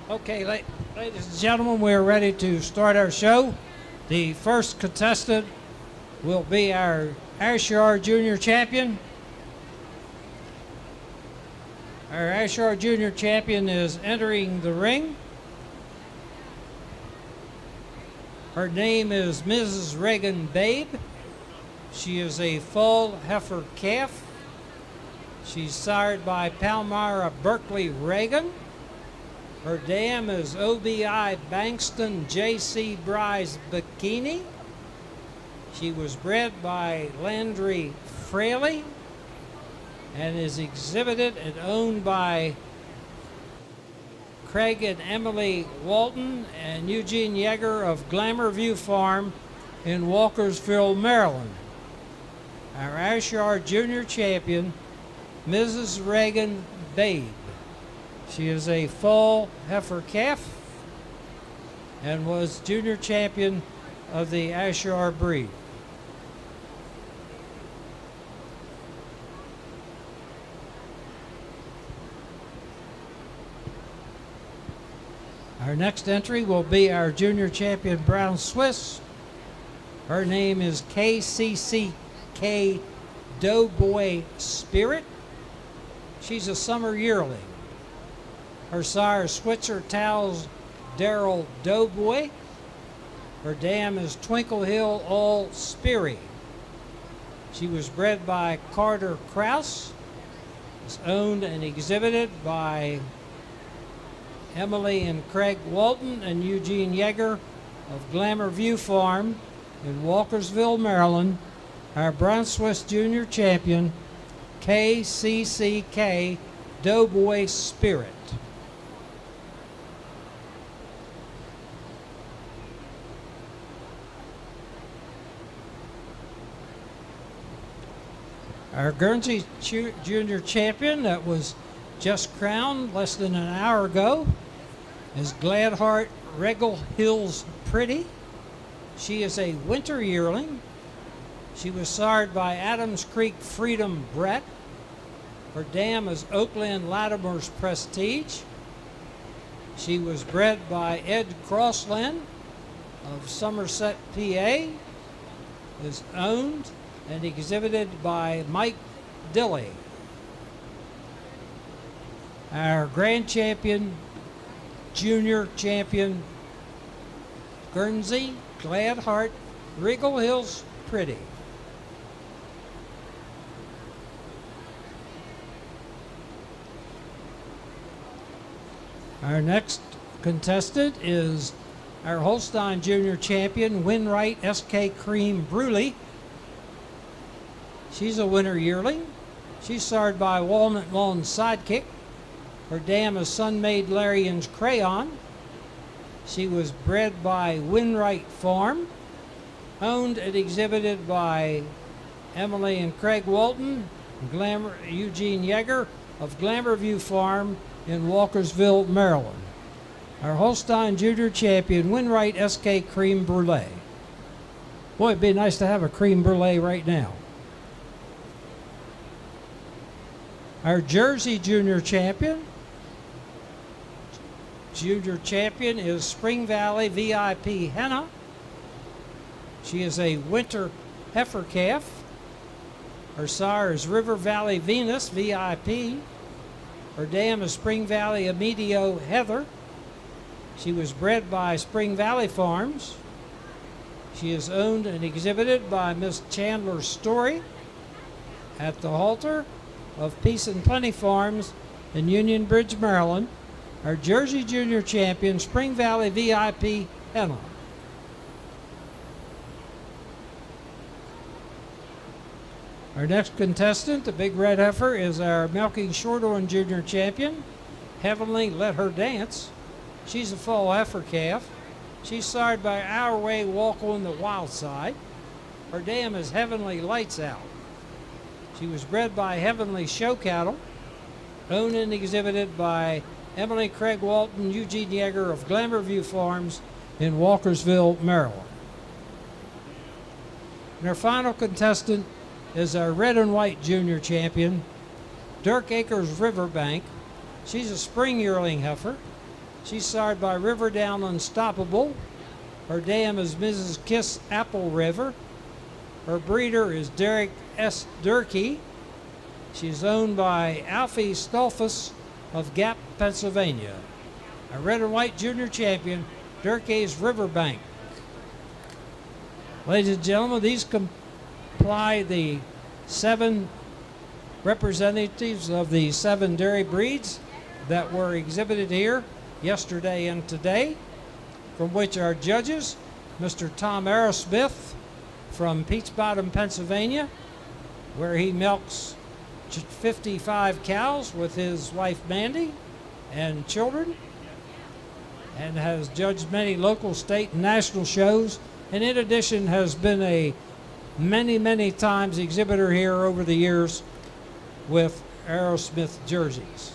Okay, ladies and gentlemen, we're ready to start our show. The first contestant will be our Ashar Junior Champion. Our Ashar Junior Champion is entering the ring. Her name is Mrs. Reagan Babe. She is a full heifer calf. She's sired by Palmyra Berkeley Reagan. Her dam is OBI Bankston J.C. Bryce Bikini. She was bred by Landry Fraley and is exhibited and owned by Craig and Emily Walton and Eugene Yeager of Glamour View Farm in Walkersville, Maryland. Our Ashar Junior Champion, Mrs. Reagan Babe. She is a full heifer calf and was junior champion of the Ashar breed. Our next entry will be our junior champion Brown Swiss. Her name is KCCK Doughboy Spirit. She's a summer yearling. Her sire is Switzer Towels Darrell Doughboy. Her dam is Twinkle Hill All Speary. She was bred by Carter Krause. Is owned and exhibited by Emily and Craig Walton and Eugene Yeager of Glamour View Farm in Walkersville, Maryland. Our Brown Swiss Junior Champion, KCCK Doughboy Spirit. Our Guernsey Junior Champion that was just crowned less than an hour ago is Gladheart Regal Hills Pretty. She is a winter yearling. She was sired by Adams Creek Freedom Brett. Her dam is Oakland Latimer's Prestige. She was bred by Ed Crossland of Somerset, PA. Is owned and exhibited by Mike Dilley. Our grand champion, junior champion, Guernsey Gladheart Regal Hills Pretty. Our next contestant is our Holstein Junior Champion, Winwright SK Cream Brulee. She's a winter yearling. She's sired by Walnut Lawn Sidekick. Her dam is Sunmaid Larian's Crayon. She was bred by Winwright Farm, owned and exhibited by Emily and Craig Walton, Eugene Yeager of Glamour View Farm in Walkersville, Maryland. Our Holstein Junior Champion, Winwright SK Cream Brulee. Boy, it'd be nice to have a cream brulee right now. Our Jersey Junior Champion is Spring Valley VIP Henna. She is a winter heifer calf. Her sire is River Valley Venus VIP. Her dam is Spring Valley Amedio Heather. She was bred by Spring Valley Farms. She is owned and exhibited by Miss Chandler Story at the halter of Peace and Plenty Farms in Union Bridge, Maryland. Our Jersey Junior Champion, Spring Valley VIP Henna. Our next contestant, the big red heifer, is our Milking Shorthorn Junior Champion, Heavenly Let Her Dance. She's a full heifer calf. She's sired by Our Way Walk on the Wild Side. Her dam is Heavenly Lights Out. She was bred by Heavenly Show Cattle, owned and exhibited by Emily Craig Walton, Eugene Yeager of Glamour View Farms in Walkersville, Maryland. And our final contestant is our Red and White Junior Champion, Dirk Acres Riverbank. She's a spring yearling heifer. She's sired by Riverdown Unstoppable. Her dam is Mrs. Kiss Apple River. Her breeder is Derek S. Durkee. She's owned by Alfie Stolfus of Gap, Pennsylvania. A red and white junior champion, Durkee's Riverbank. Ladies and gentlemen, these comply the 7 representatives of the 7 dairy breeds that were exhibited here yesterday and today, from which our judges, Mr. Tom Arrowsmith from Peach Bottom, Pennsylvania, where he milks 55 cows with his wife Mandy and children, and has judged many local, state, and national shows, and in addition has been a many times exhibitor here over the years with Arrowsmith jerseys.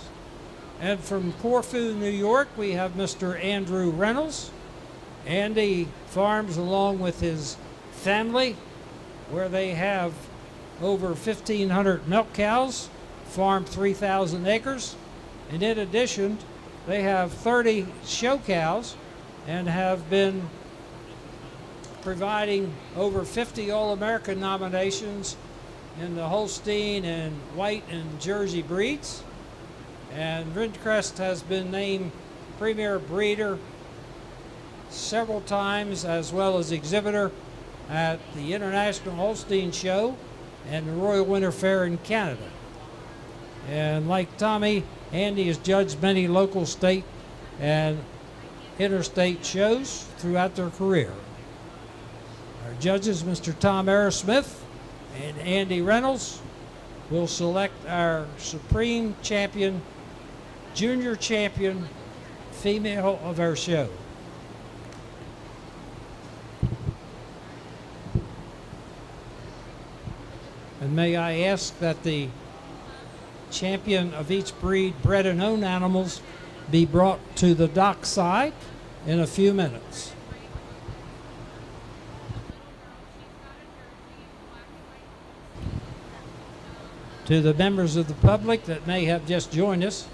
And from Corfu, New York, we have Mr. Andrew Reynolds. Andy farms along with his family, where they have over 1,500 milk cows, farm 3,000 acres, and in addition, they have 30 show cows and have been providing over 50 All-American nominations in the Holstein and White and Jersey breeds. And Ridgecrest has been named premier breeder several times, as well as exhibitor at the International Holstein Show and the Royal Winter Fair in Canada. And like Tommy, Andy has judged many local, state, and interstate shows throughout their career. Our judges, Mr. Tom Arrowsmith and Andy Reynolds, will select our Supreme Champion, Junior Champion female of our show. And may I ask that the champion of each breed, bred and owned animals, be brought to the dock side in a few minutes. To the members of the public that may have just joined us,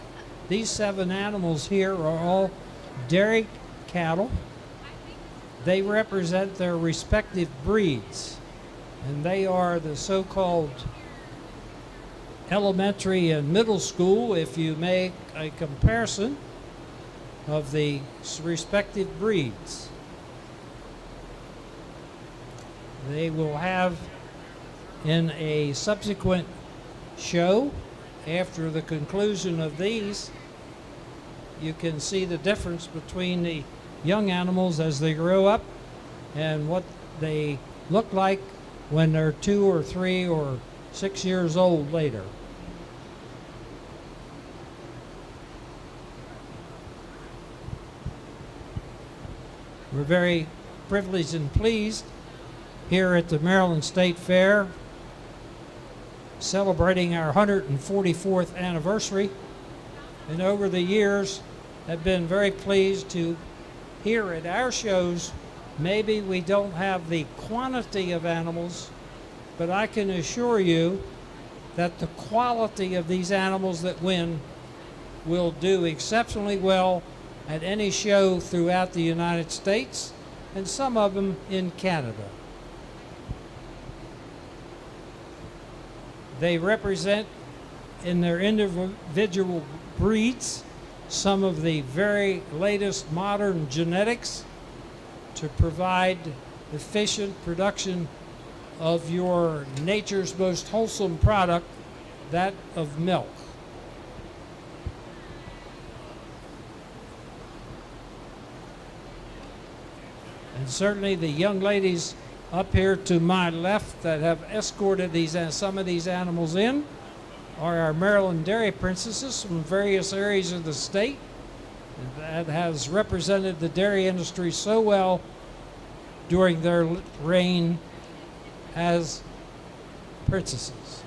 these 7 animals here are all dairy cattle. They represent their respective breeds, and they are the so-called elementary and middle school if you make a comparison of the respective breeds. They will have in a subsequent show, after the conclusion of these, you can see the difference between the young animals as they grow up and what they look like when they're 2 or 3 or 6 years old later. We're very privileged and pleased here at the Maryland State Fair, celebrating our 144th anniversary, and over the years have been very pleased to hear at our shows. Maybe we don't have the quantity of animals, but I can assure you that the quality of these animals that win will do exceptionally well at any show throughout the United States, and some of them in Canada. They represent in their individual breeds some of the very latest modern genetics to provide efficient production of your nature's most wholesome product, that of milk. And certainly the young ladies up here to my left that have escorted some of these animals in are our Maryland Dairy Princesses from various areas of the state that has represented the dairy industry so well during their reign as princesses.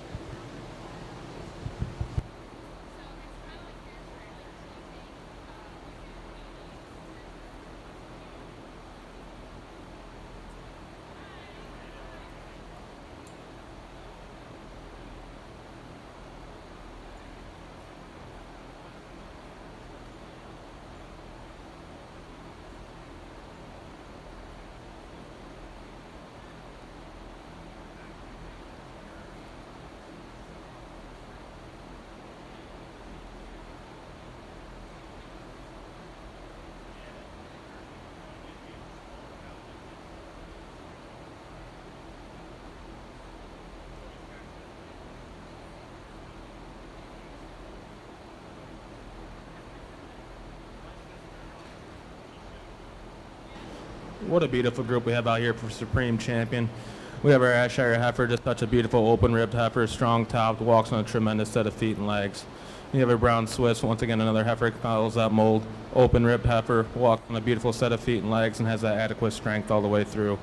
what a beautiful group we have out here for Supreme Champion. We have our Ashire heifer, just such a beautiful open-ribbed heifer, strong topped, walks on a tremendous set of feet and legs. You have a brown Swiss, once again another heifer, follows that mold, open-ribbed heifer, walks on a beautiful set of feet and legs, and has that adequate strength all the way through.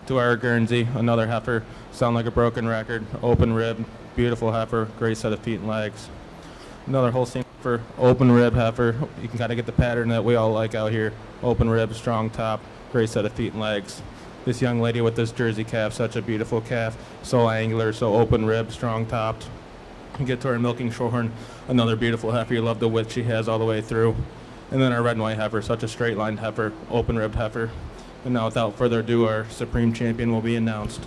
To our Guernsey, another heifer, sound like a broken record, open-ribbed, beautiful heifer, great set of feet and legs. Another Holstein heifer, open-rib heifer. You can kind of get the pattern that we all like out here. Open rib, strong top, great set of feet and legs. This young lady with this Jersey calf, such a beautiful calf, so angular, so open rib, strong topped. You get to our Milking Shorehorn, another beautiful heifer. You love the width she has all the way through. And then our red and white heifer, such a straight-lined heifer, open-ribbed heifer. And now, without further ado, our Supreme Champion will be announced.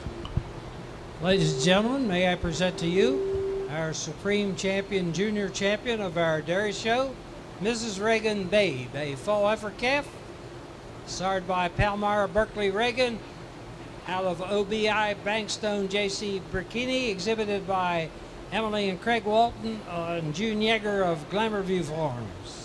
Ladies and gentlemen, may I present to you our Supreme Champion, Junior Champion of our dairy show, Mrs. Reagan Babe, a full heifer calf, sired by Palmyra Berkeley Reagan, out of OBI Bankstone J.C. Burkini, exhibited by Emily and Craig Walton and June Yeager of Glamourview Farms.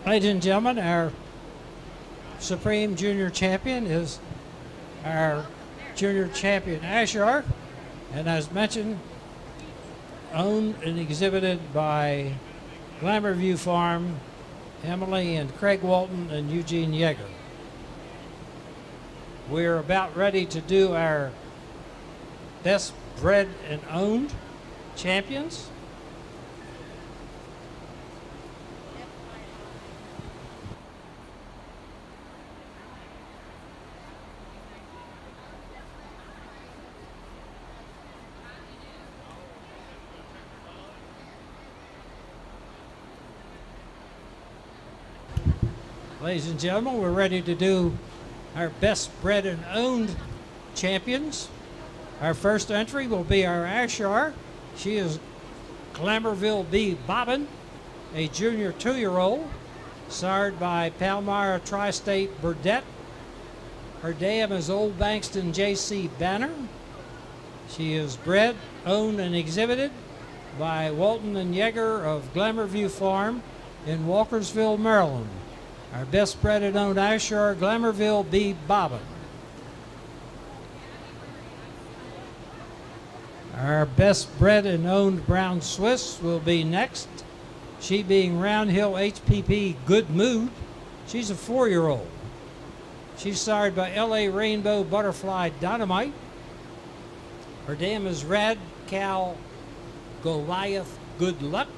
Ladies and gentlemen, our Supreme Junior Champion is our Junior Champion Ashar, and as mentioned, owned and exhibited by Glamourview Farm, Emily and Craig Walton and Eugene Yeager. We're about ready to do our best bred and owned champions. Ladies and gentlemen, we're ready to do our best bred and owned champions. Our first entry will be our Ashar. She is Glamourville B. Bobbin, a junior 2-year-old, sired by Palmyra Tri-State Burdette. Her dam is Old Bankston J.C. Banner. She is bred, owned, and exhibited by Walton and Yeager of Glamourview Farm in Walkersville, Maryland. Our best bred and owned Ashar, Glamourville B. Bobbin. Our best bred and owned brown Swiss will be next. She being Round Hill HPP Good Mood. She's a 4-year-old. She's sired by LA Rainbow Butterfly Dynamite. Her dam is Red Cow Goliath Good Luck.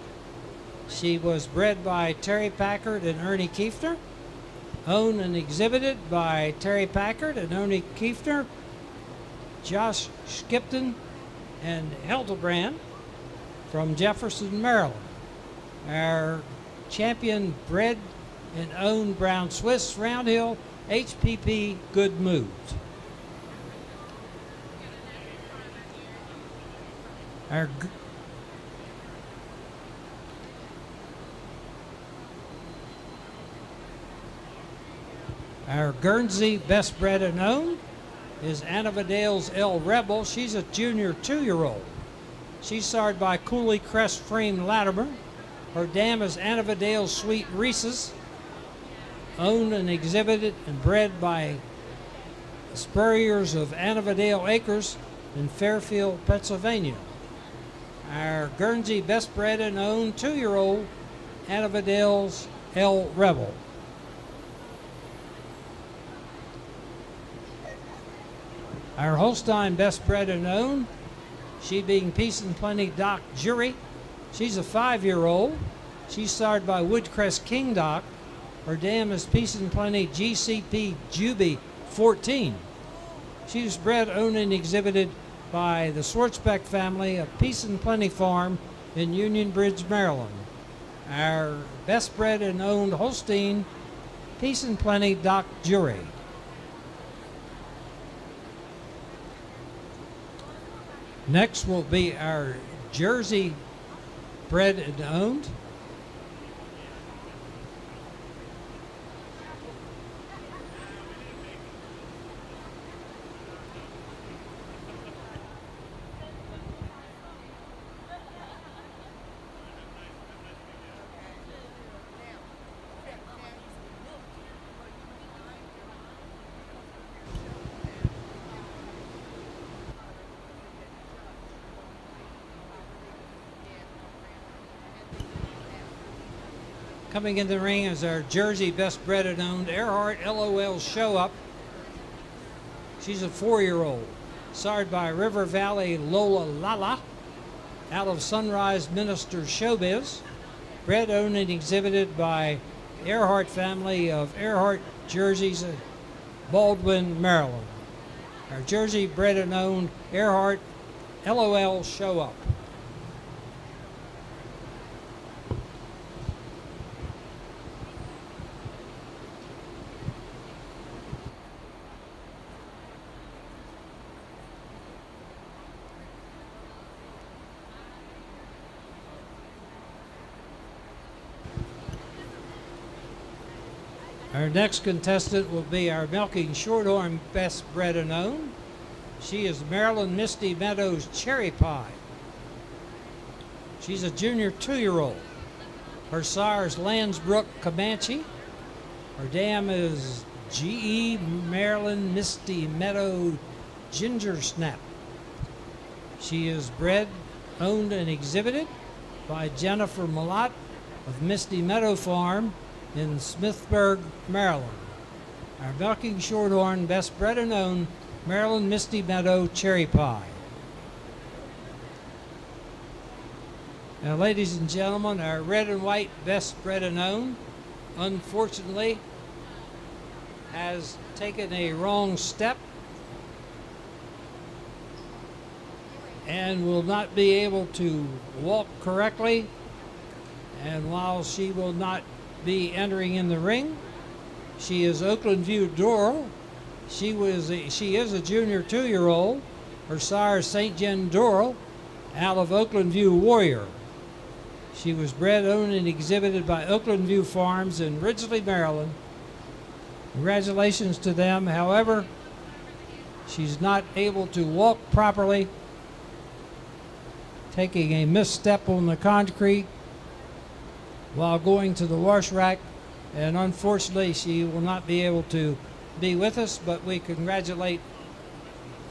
She was bred by Terry Packard and Ernie Kiefner. Owned and exhibited by Terry Packard and Ernie Kiefner, Josh Skipton, and Hildebrand from Jefferson, Maryland. Our champion bred and owned brown Swiss, Round Hill HPP Good Mood. Our Guernsey best bred and owned is Anna Vidale's El Rebel. She's a junior 2-year-old. She's sired by Cooley Crest Frame Latimer. Her dam is Annavadale Sweet Reese's, owned and exhibited and bred by Spurriers of Annavadale Acres in Fairfield, Pennsylvania. Our Guernsey best bred and owned 2-year-old Annavadale's L Rebel. Our Holstein best bred and owned, she being Peace and Plenty Doc Jury. She's a 5-year-old. She's sired by Woodcrest King Doc. Her dam is Peace and Plenty GCP Juby 14. She was bred, owned, and exhibited by the Swartzbeck family of Peace and Plenty Farm in Union Bridge, Maryland. Our best bred and owned Holstein, Peace and Plenty Doc Jury. Next will be our Jersey bred and owned. Coming in the ring is our Jersey best bred and owned Earhart LOL Show Up. She's a 4-year-old, sired by River Valley Lola Lala out of Sunrise Minister Showbiz, bred, owned, and exhibited by Earhart family of Earhart Jerseys, Baldwin, Maryland. Our Jersey bred and owned Earhart LOL Show Up. Our next contestant will be our Milking Shorthorn best bred and owned. She is Maryland Misty Meadows Cherry Pie. She's a junior 2-year-old. Her sire is Landsbrook Comanche. Her dam is GE Maryland Misty Meadow Ginger Snap. She is bred, owned, and exhibited by Jennifer Malott of Misty Meadow Farm in Smithburg, Maryland. Our Milking Shorthorn best bred and owned Maryland Misty Meadow Cherry Pie. Now, ladies and gentlemen, our red and white best bred and owned, unfortunately, has taken a wrong step and will not be able to walk correctly. And while she will not be entering in the ring, she is Oakland View Doral. She is a junior 2-year-old. Her sire is St. John Doral out of Oakland View Warrior. She was bred, owned, and exhibited by Oakland View Farms in Ridgely, Maryland. Congratulations to them. However, she's not able to walk properly, taking a misstep on the concrete while going to the wash rack, and unfortunately she will not be able to be with us, but we congratulate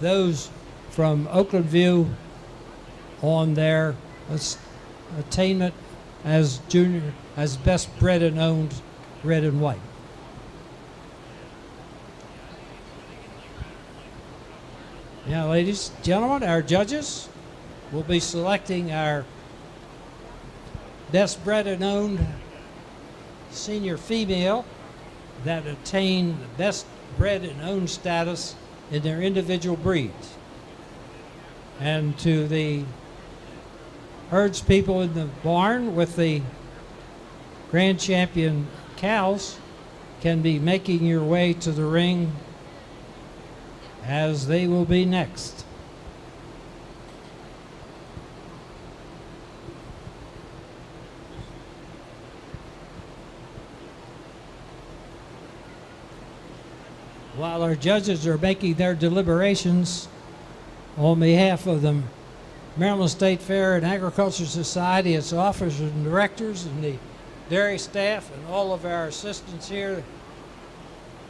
those from Oakland View on their attainment as best bred and owned red and white. Now, ladies and gentlemen, our judges will be selecting our best bred and owned senior female that attain the best bred and owned status in their individual breeds. And to the herds people in the barn with the grand champion cows, can be making your way to the ring as they will be next. While our judges are making their deliberations, on behalf of the Maryland State Fair and Agriculture Society, its officers and directors, and the dairy staff, and all of our assistants here.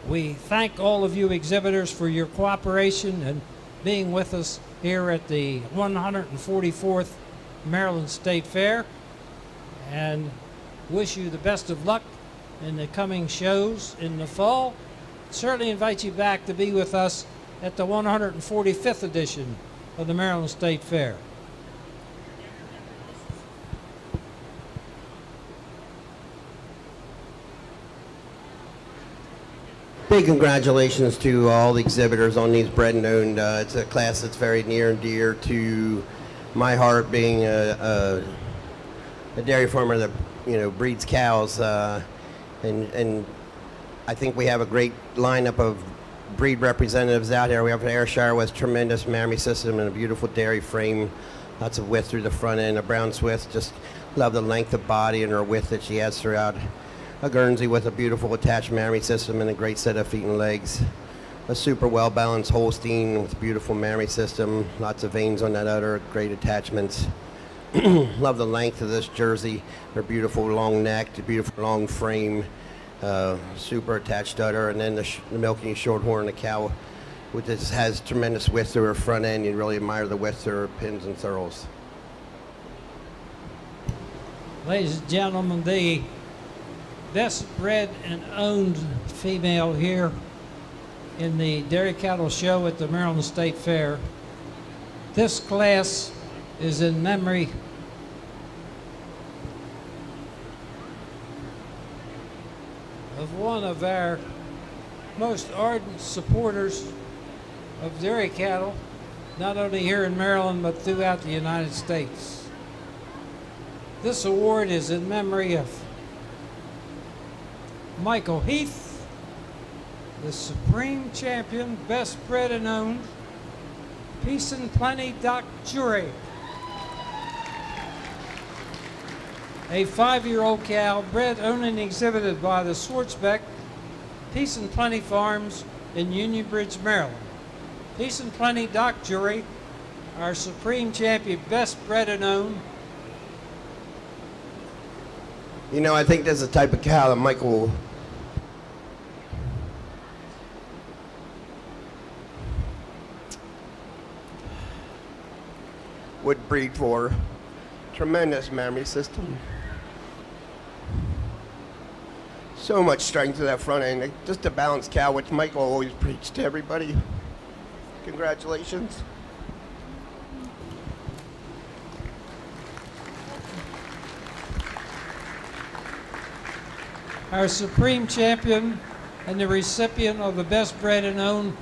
We thank all of you exhibitors for your cooperation and being with us here at the 144th Maryland State Fair, and wish you the best of luck in the coming shows in the fall. Certainly invite you back to be with us at the 145th edition of the Maryland State Fair. Big congratulations to all the exhibitors on these bred and owned. It's a class that's very near and dear to my heart, being a dairy farmer that breeds cows, and I think we have a great lineup of breed representatives out here. We have an Ayrshire with tremendous mammary system and a beautiful dairy frame, lots of width through the front end. A brown Swiss, just love the length of body and her width that she has throughout. A Guernsey with a beautiful attached mammary system and a great set of feet and legs. A super well-balanced Holstein with a beautiful mammary system, lots of veins on that udder, great attachments. Love the length of this Jersey, her beautiful long neck, the beautiful long frame, super attached udder, and then the milking shorthorn, the cow, which has tremendous width through her front end. You really admire the width through her pins and thurls. Ladies and gentlemen, the best bred and owned female here in the Dairy Cattle Show at the Maryland State Fair. This class is in memory of one of our most ardent supporters of dairy cattle, not only here in Maryland but throughout the United States. This award is in memory of Michael Heath, the Supreme Champion, Best Bred and Owned, Peace and Plenty Doc Jury. A 5-year-old cow bred, owned, and exhibited by the Swartzbeck Peace and Plenty Farms in Union Bridge, Maryland. Peace and Plenty Doc Jury, our Supreme Champion, Best Bred and Owned. I think there's a type of cow that Michael would breed for. Tremendous mammary system. So much strength to that front end. Just a balanced cow, which Michael always preached to everybody. Congratulations. Our Supreme Champion and the recipient of the Best Bred and Owned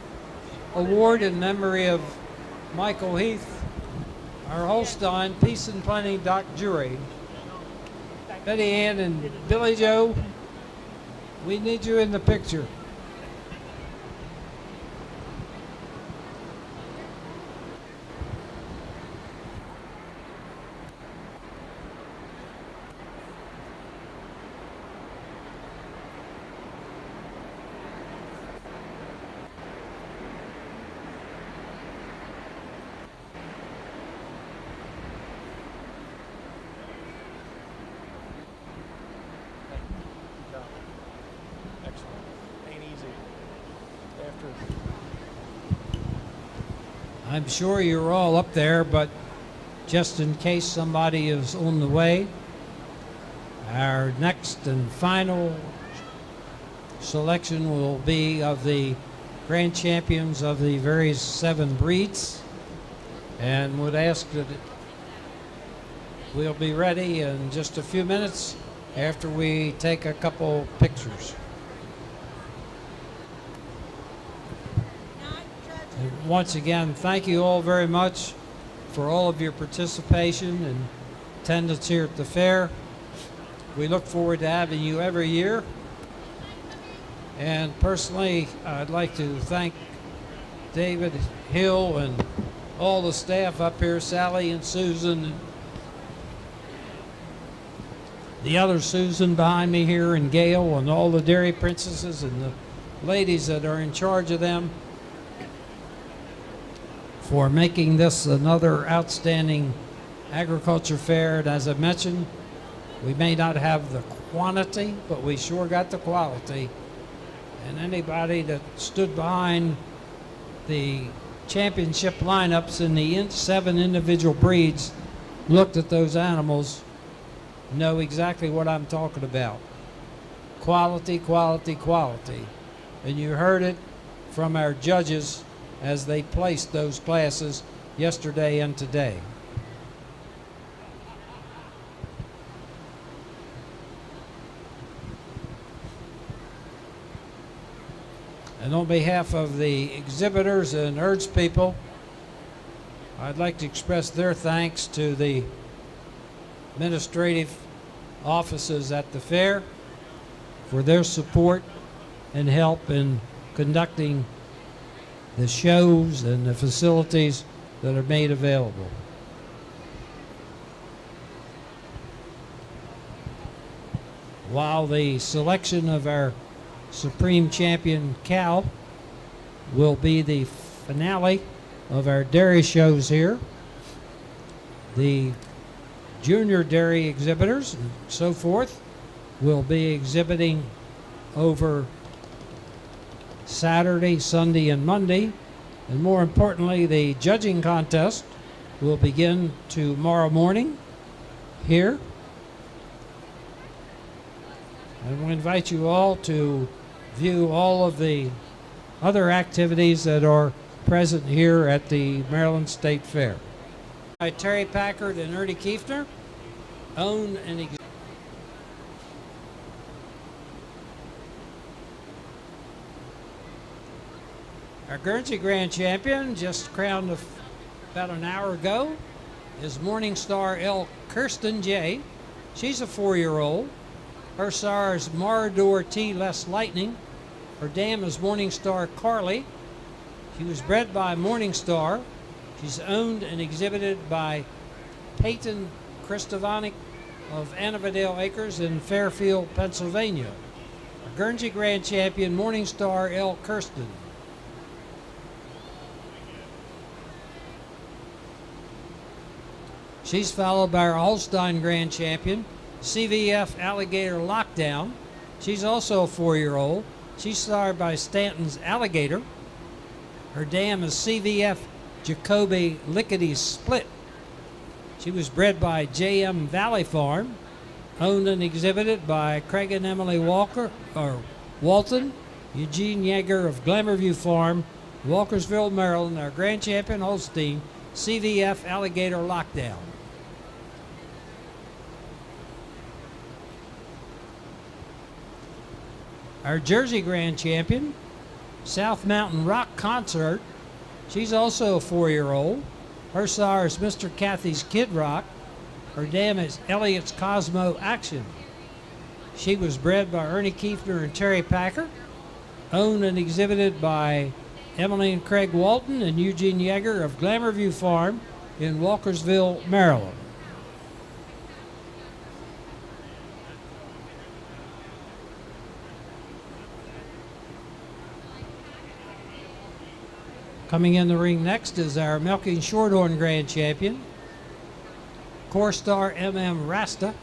Award in memory of Michael Heath, our Holstein Peace and Plenty Doc Jury. Betty Ann and Billy Joe, we need you in the picture. I'm sure you're all up there, but just in case somebody is on the way, our next and final selection will be of the grand champions of the various 7 breeds, and would ask that we'll be ready in just a few minutes after we take a couple pictures. And once again, thank you all very much for all of your participation and attendance here at the fair. We look forward to having you every year. And personally, I'd like to thank David Hill and all the staff up here, Sally and Susan, and the other Susan behind me here, and Gail, and all the dairy princesses and the ladies that are in charge of them, for making this another outstanding agriculture fair. And as I mentioned, we may not have the quantity, but we sure got the quality. And anybody that stood behind the championship lineups in the 7 individual breeds, looked at those animals, know exactly what I'm talking about. Quality, quality, quality. And you heard it from our judges as they placed those classes yesterday and today. And on behalf of the exhibitors and herds people, I'd like to express their thanks to the administrative offices at the fair for their support and help in conducting the shows and the facilities that are made available. While the selection of our Supreme Champion cow will be the finale of our dairy shows here, the junior dairy exhibitors and so forth will be exhibiting over Saturday, Sunday, and Monday. And more importantly, the judging contest will begin tomorrow morning here. And we invite you all to view all of the other activities that are present here at the Maryland State Fair. By Terry Packard and Ernie Kiefner, own and our Guernsey Grand Champion, just crowned about an hour ago, is Morningstar L. Kirsten J. She's a 4-year-old. Her sire is Marador T. Less Lightning. Her dam is Morningstar Carly. She was bred by Morningstar. She's owned and exhibited by Peyton Christovanic of Annavadale Acres in Fairfield, Pennsylvania. Our Guernsey Grand Champion, Morningstar L. Kirsten. She's followed by our Holstein Grand Champion, CVF Alligator Lockdown. She's also a 4-year-old. She's sired by Stanton's Alligator. Her dam is CVF Jacoby Lickety Split. She was bred by JM Valley Farm, owned and exhibited by Craig and Emily Walton, Eugene Yeager of Glamourview Farm, Walkersville, Maryland. Our Grand Champion Holstein, CVF Alligator Lockdown. Our Jersey Grand Champion, South Mountain Rock Concert. She's also a 4-year-old. Her sire is Mr. Kathy's Kid Rock. Her dam is Elliot's Cosmo Action. She was bred by Ernie Kiefner and Terry Packer, owned and exhibited by Emily and Craig Walton and Eugene Yeager of Glamourview Farm in Walkersville, Maryland. Coming in the ring next is our Milking Shorthorn Grand Champion, Corstar MM Rasta.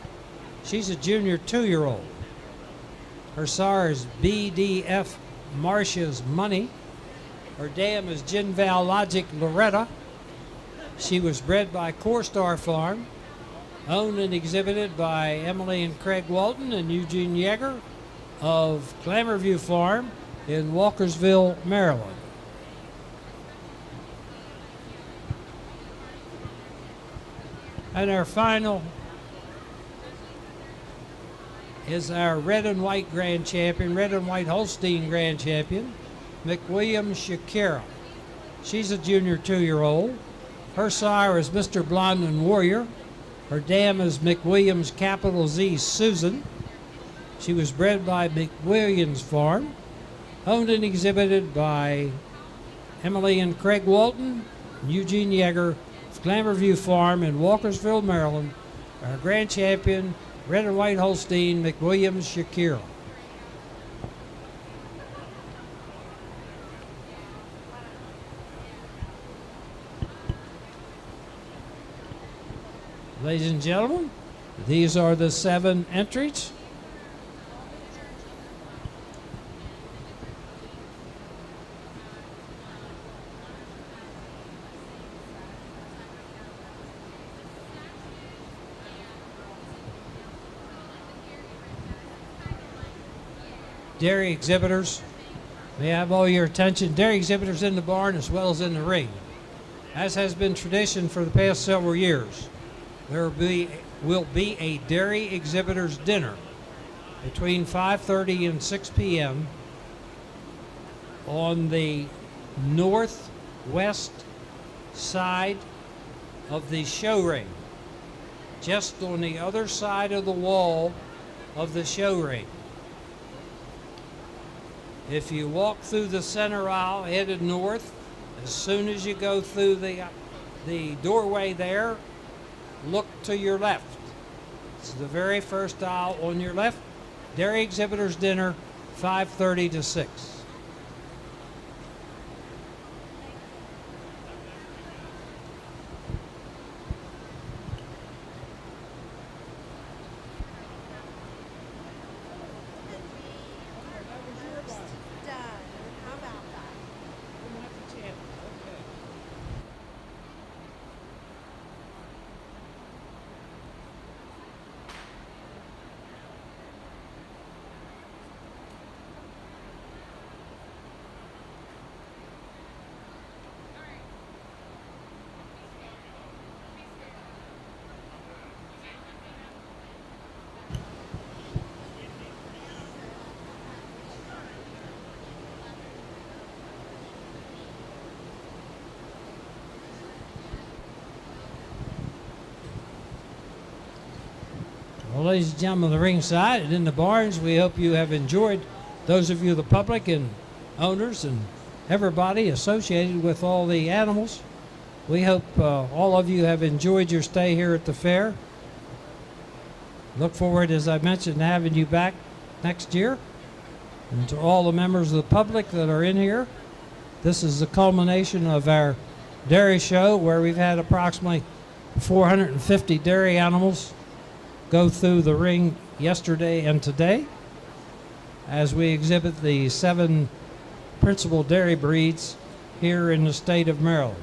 She's a junior 2-year-old. Her sire is BDF Marcia's Money. Her dam is Ginval Logic Loretta. She was bred by Corstar Farm, owned and exhibited by Emily and Craig Walton and Eugene Yeager of Glamourview Farm in Walkersville, Maryland. And our final is our Red and White Grand Champion, Red and White Holstein Grand Champion, McWilliams Shakira. She's a junior 2-year-old. Her sire is Mr. Blonde and Warrior. Her dam is McWilliams capital Z Susan. She was bred by McWilliams Farm, owned and exhibited by Emily and Craig Walton, Eugene Yeager, Glamourview Farm in Walkersville, Maryland. Our Grand Champion, Red and White Holstein, McWilliams Shakira. Ladies and gentlemen, these are the 7 entries. Dairy exhibitors, may I have all your attention? Dairy exhibitors in the barn as well as in the ring. As has been tradition for the past several years, there will be a dairy exhibitors dinner between 5:30 and 6 p.m. on the northwest side of the show ring, just on the other side of the wall of the show ring. If you walk through the center aisle headed north, as soon as you go through the doorway there, look to your left. It's the very first aisle on your left. Dairy Exhibitors Dinner, 5:30 to 6. Well, ladies and gentlemen, the ringside and in the barns, we hope you have enjoyed, those of you, the public and owners and everybody associated with all the animals. We hope all of you have enjoyed your stay here at the fair. Look forward, as I mentioned, to having you back next year. And to all the members of the public that are in here, this is the culmination of our dairy show, where we've had approximately 450 dairy animals go through the ring yesterday and today, as we exhibit the 7 principal dairy breeds here in the state of Maryland.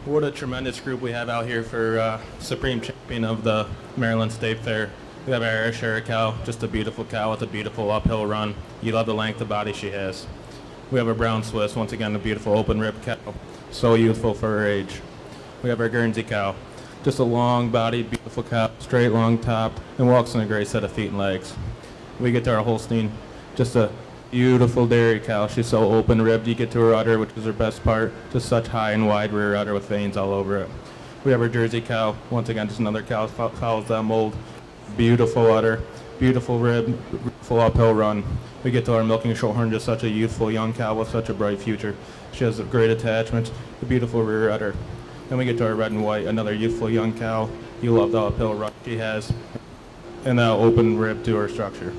What a tremendous group we have out here for Supreme Champion of the Maryland State Fair. We have our Ayrshire cow, just a beautiful cow with a beautiful uphill run. You love the length of body she has. We have a brown Swiss, once again a beautiful open rib cow, so youthful for her age. We have our Guernsey cow, just a long bodied, beautiful cow, straight, long topped, and walks on a great set of feet and legs. We get to our Holstein, just a beautiful dairy cow. She's so open ribbed. You get to her udder, which is her best part, just such high and wide rear udder with veins all over it. We have our Jersey cow, once again just another cow follows that mold. Beautiful udder, beautiful rib, full uphill run. We get to our Milking Shorthorn, just such a youthful young cow with such a bright future. She has a great attachment, a beautiful rear udder. Then we get to our red and white, another youthful young cow. You love the uphill run she has, and that open rib to her structure.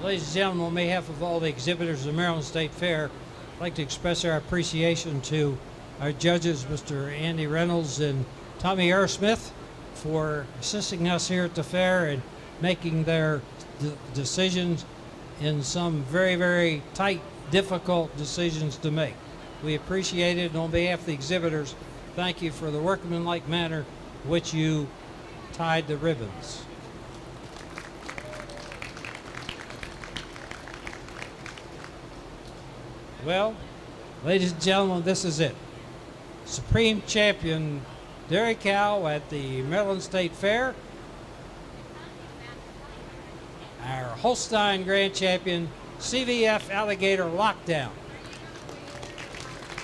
Ladies and gentlemen, on behalf of all the exhibitors of the Maryland State Fair, I'd like to express our appreciation to our judges, Mr. Andy Reynolds and Tommy Aerosmith, for assisting us here at the fair and making their decisions in some very, very tight, difficult decisions to make. We appreciate it, and on behalf of the exhibitors, thank you for the workmanlike manner in which you tied the ribbons. Well, ladies and gentlemen, this is it. Supreme Champion Dairy Cow at the Maryland State Fair. Our Holstein Grand Champion, CVF Alligator Lockdown.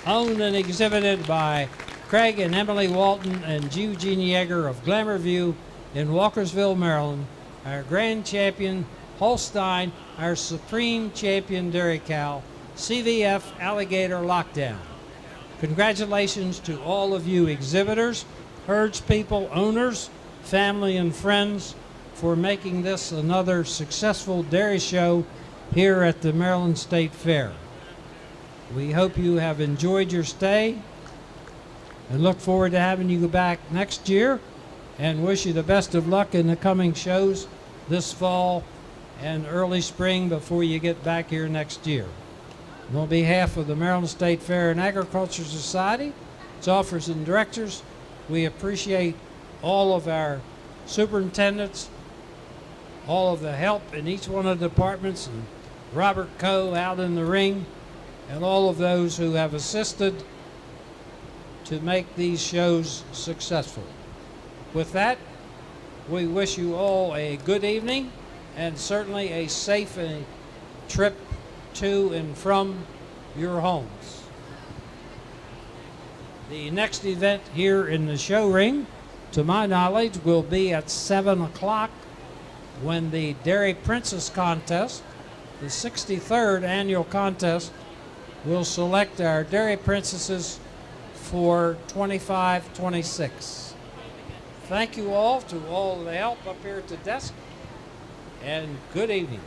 Owned and exhibited by Craig and Emily Walton and Eugene Yeager of Glamour View in Walkersville, Maryland. Our grand champion, Holstein, our supreme champion, Dairy Cow, CVF Alligator Lockdown. Congratulations to all of you exhibitors, herds people, owners, family, and friends for making this another successful dairy show here at the Maryland State Fair. We hope you have enjoyed your stay and look forward to having you back next year, and wish you the best of luck in the coming shows this fall and early spring before you get back here next year. On behalf of the Maryland State Fair and Agriculture Society, its officers and directors, we appreciate all of our superintendents, all of the help in each one of the departments, and Robert Coe out in the ring, and all of those who have assisted to make these shows successful. With that, we wish you all a good evening and certainly a safe trip to and from your homes. The next event here in the show ring, to my knowledge, will be at 7 o'clock when the Dairy Princess Contest, the 63rd annual contest, will select our Dairy Princesses for 25-26. Thank you all to all the help up here at the desk, and good evening.